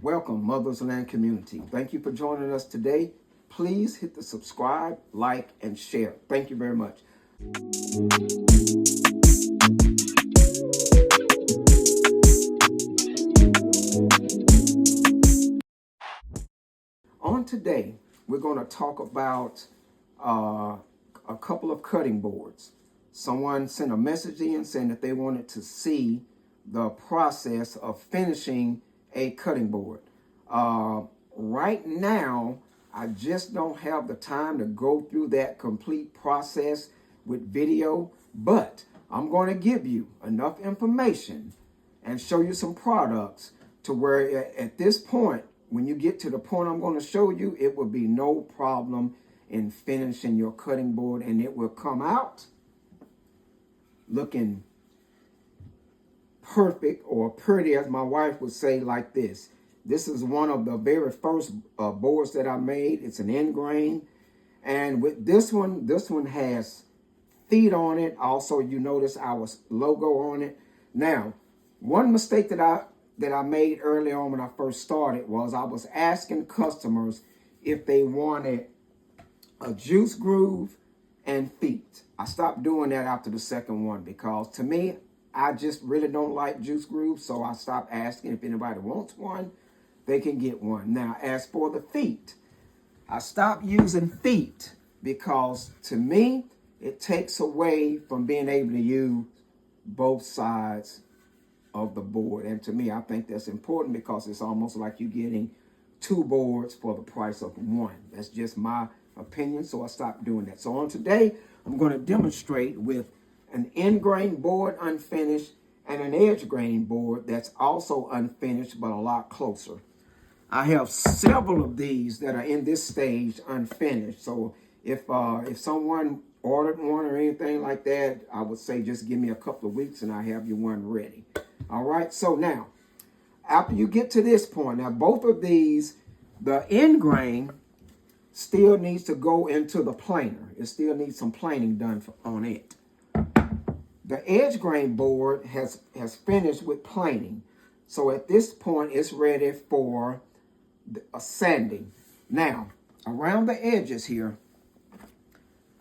Welcome, Motherland community. Thank you for joining us today. Please hit the subscribe, like, and share. Thank you very much. On today, we're going to talk about a couple of cutting boards. Someone sent a message in saying that they wanted to see the process of finishing a cutting board. Right now, I just don't have the time to go through that complete process with video, but I'm going to give you enough information and show you some products to where at this point, when you get to the point I'm going to show you, it will be no problem in finishing your cutting board, and it will come out looking perfect, or pretty, as my wife would say, like this. This is one of the very first boards that I made. It's an end grain. And with this one has feet on it. Also, you notice our logo on it. Now, one mistake that I made early on when I first started was I was asking customers if they wanted a juice groove and feet. I stopped doing that after the second one because to me, I just really don't like juice grooves, so I stopped asking. If anybody wants one, they can get one. Now, as for the feet, I stopped using feet because to me, it takes away from being able to use both sides of the board. And to me, I think that's important because it's almost like you're getting two boards for the price of one. That's just my opinion, so I stopped doing that. So on today, I'm going to demonstrate with an end grain board unfinished and an edge grain board that's also unfinished but a lot closer. I have several of these that are in this stage unfinished. So if someone ordered one or anything like that, I would say just give me a couple of weeks and I have you one ready. All right, so now, after you get to this point, now both of these, the end grain still needs to go into the planer. It still needs some planing done on it. The edge grain board has finished with planing. So at this point, it's ready for sanding. Now, around the edges here,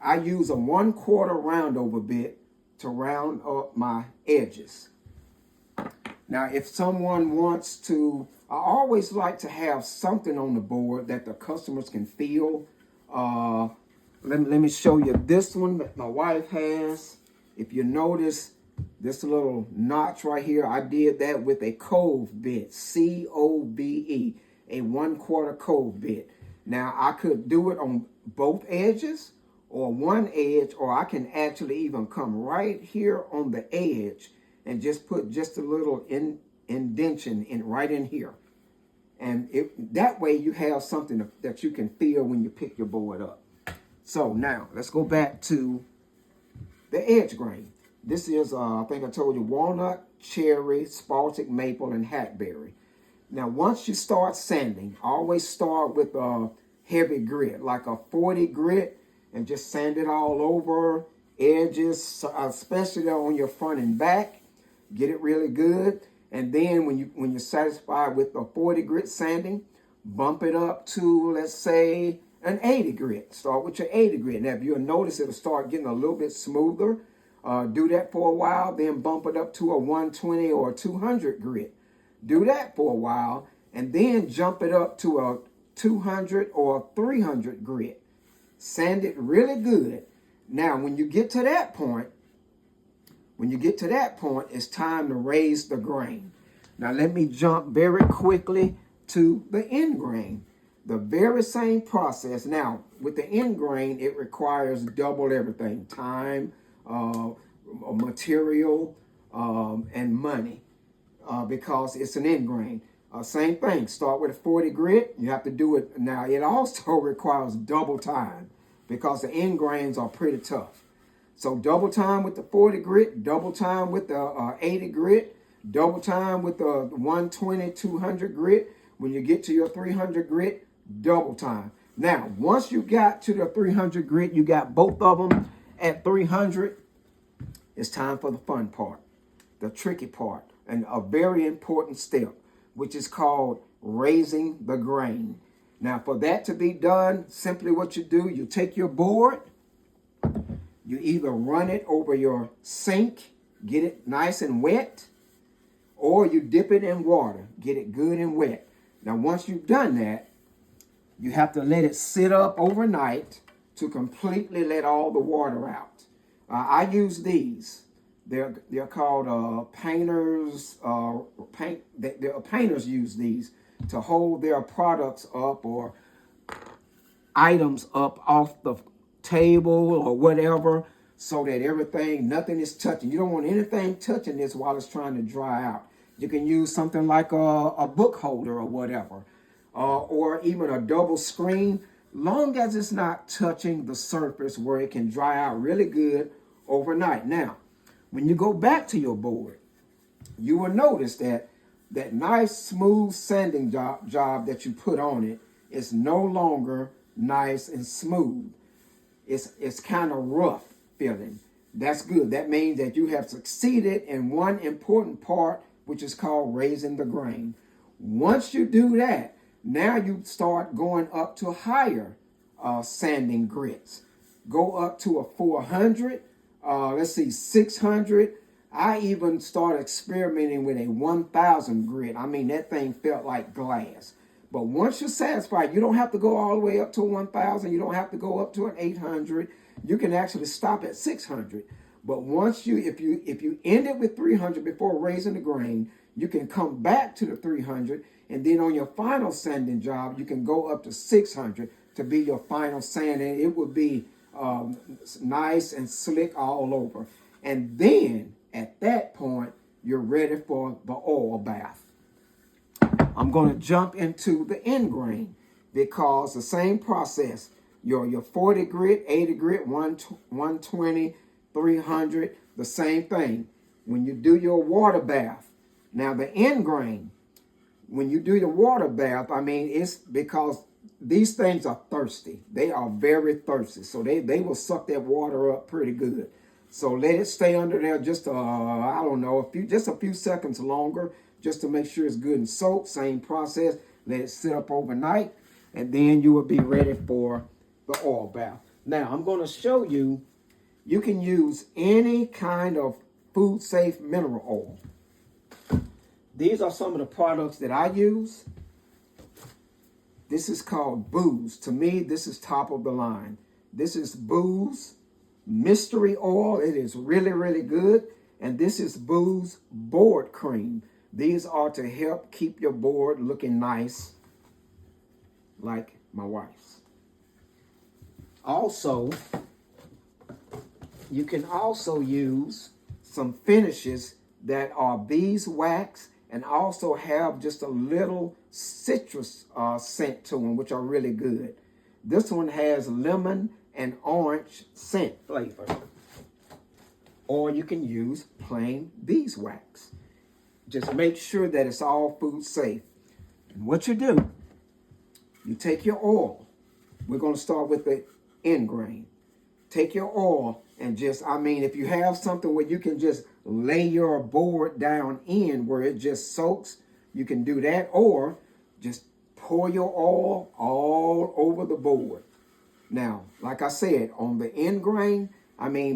I use a 1/4 roundover bit to round up my edges. Now, if someone wants to, I always like to have something on the board that the customers can feel. Let me show you this one that my wife has. If you notice this little notch right here, I did that with a cove bit, C-O-V-E, a 1/4 cove bit. Now, I could do it on both edges or one edge, or I can actually even come right here on the edge and just put just a little indentation right in here. And that way you have something that you can feel when you pick your board up. So now let's go back to the edge grain. This is, I think I told you, walnut, cherry, spaltic maple, and hackberry. Now, once you start sanding, always start with a heavy grit, like a 40 grit, and just sand it all over, edges, especially on your front and back. Get it really good. And then when you're satisfied with the 40 grit sanding, bump it up to, let's say, an 80 grit. Start with your 80 grit. Now, if you'll notice, it'll start getting a little bit smoother. Do that for a while, then bump it up to a 120 or a 200 grit. Do that for a while, and then jump it up to a 200 or 300 grit. Sand it really good. Now, when you get to that point, it's time to raise the grain. Now, let me jump very quickly to the end grain. The very same process. Now, with the end grain, it requires double everything: time, material, and money, because it's an end grain. Same thing. Start with a 40 grit. You have to do it. Now, it also requires double time because the end grains are pretty tough. So double time with the 40 grit, double time with the 80 grit, double time with the 120, 200 grit. When you get to your 300 grit, double time. Now, once you got to the 300 grit, you got both of them at 300, it's time for the fun part, the tricky part, and a very important step. which is called raising the grain. Now, for that to be done, simply what you do, you take your board, you either run it over your sink, get it nice and wet, or you dip it in water, get it good and wet. Now, once you've done that, you have to let it sit up overnight to completely let all the water out. I use these. They're called painters. Painters use these to hold their products up or items up off the table or whatever, so that nothing is touching. You don't want anything touching this while it's trying to dry out. You can use something like a book holder or whatever, or even a double screen, long as it's not touching the surface where it can dry out really good overnight. Now, when you go back to your board, you will notice that that nice smooth sanding job that you put on it is no longer nice and smooth. It's kind of rough feeling. That's good. That means that you have succeeded in one important part, which is called raising the grain. Once you do that, now you start going up to higher sanding grits. Go up to a 400, 600. I even started experimenting with a 1,000 grit. I mean, that thing felt like glass. But once you're satisfied, you don't have to go all the way up to 1,000. You don't have to go up to an 800. You can actually stop at 600. But once if you end it with 300 before raising the grain, you can come back to the 300. And then on your final sanding job, you can go up to 600 to be your final sand. And it will be nice and slick all over. And then at that point, you're ready for the oil bath. I'm going to jump into the end grain because the same process, your 40 grit, 80 grit, 120, 300, the same thing. When you do your water bath, now the end grain, when you do your water bath, I mean, it's because these things are thirsty. They are very thirsty. So they will suck that water up pretty good. So let it stay under there just, I don't know, a few seconds longer, just to make sure it's good and soaked. Same process. Let it sit up overnight, and then you will be ready for the oil bath. Now, I'm going to show you, you can use any kind of food safe mineral oil. These are some of the products that I use. This is called Booze. To me, this is top of the line. This is Booze Mystery Oil. It is really, really good. And this is Booze Board Cream. These are to help keep your board looking nice, like my wife's. Also, you can also use some finishes that are beeswax and also have just a little citrus scent to them, which are really good. This one has lemon and orange scent flavor. Or you can use plain beeswax. Just make sure that it's all food safe. And what you do, you take your oil. We're going to start with the end grain. Take your oil and if you have something where you can just lay your board down in where it just soaks, you can do that. Or just pour your oil all over the board. Now, like I said, on the end grain,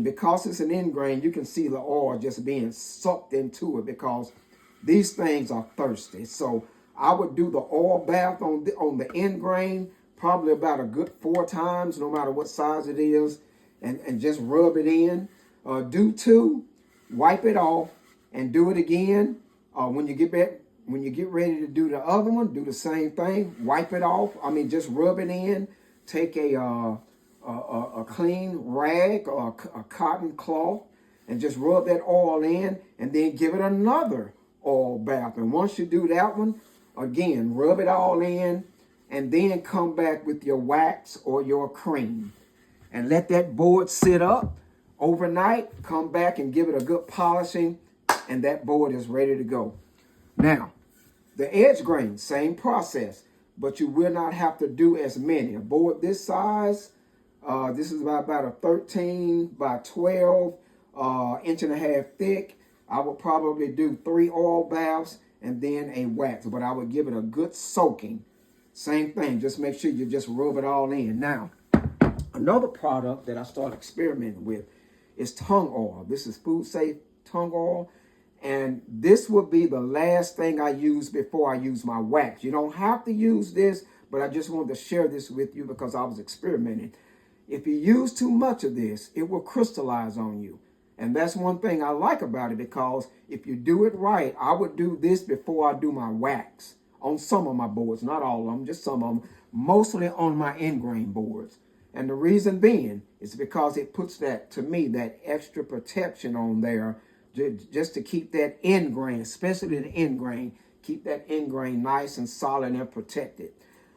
because it's an end grain, you can see the oil just being sucked into it because these things are thirsty. So I would do the oil bath on the end grain probably about a good 4 times, no matter what size it is, and just rub it in. Do 2, wipe it off, and do it again. When you get ready to do the other one, do the same thing. Wipe it off. Just rub it in. Take a clean rag or a cotton cloth and just rub that oil in, and then give it another oil bath. And once you do that one, again, rub it all in, and then come back with your wax or your cream and let that board sit up overnight. Come back and give it a good polishing, and that board is ready to go. Now, the edge grain, same process, but you will not have to do as many. A board this size, this is about a 13 by 12, inch and a half thick. I will probably do 3 oil baths, and then a wax. But I would give it a good soaking. Same thing, just make sure you just rub it all in. Now, another product that I started experimenting with is tongue oil. This is Food Safe tongue oil. And this will be the last thing I use before I use my wax. You don't have to use this, but I just wanted to share this with you because I was experimenting. If you use too much of this, it will crystallize on you. And that's one thing I like about it, because if you do it right, I would do this before I do my wax on some of my boards, not all of them, just some of them, mostly on my end grain boards. And the reason being is because it puts that, to me, that extra protection on there just to keep that end grain, especially the end grain, keep that end grain nice and solid and protected.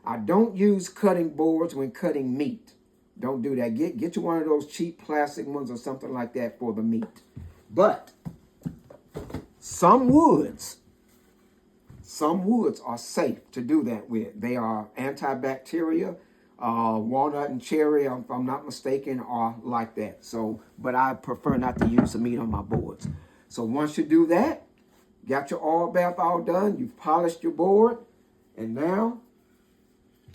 I don't use cutting boards when cutting meat. Don't do that. Get you one of those cheap plastic ones or something like that for the meat. But some woods are safe to do that with. They are antibacterial. Walnut and cherry, if I'm not mistaken, are like that. So, but I prefer not to use the meat on my boards. So once you do that, got your oil bath all done, you've polished your board, and now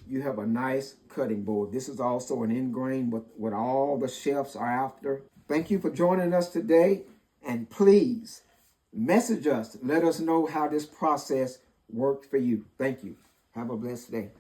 you have a nice cutting board. This is also an end grain, what all the chefs are after. Thank you for joining us today, and please message us. Let us know how this process worked for you. Thank you. Have a blessed day.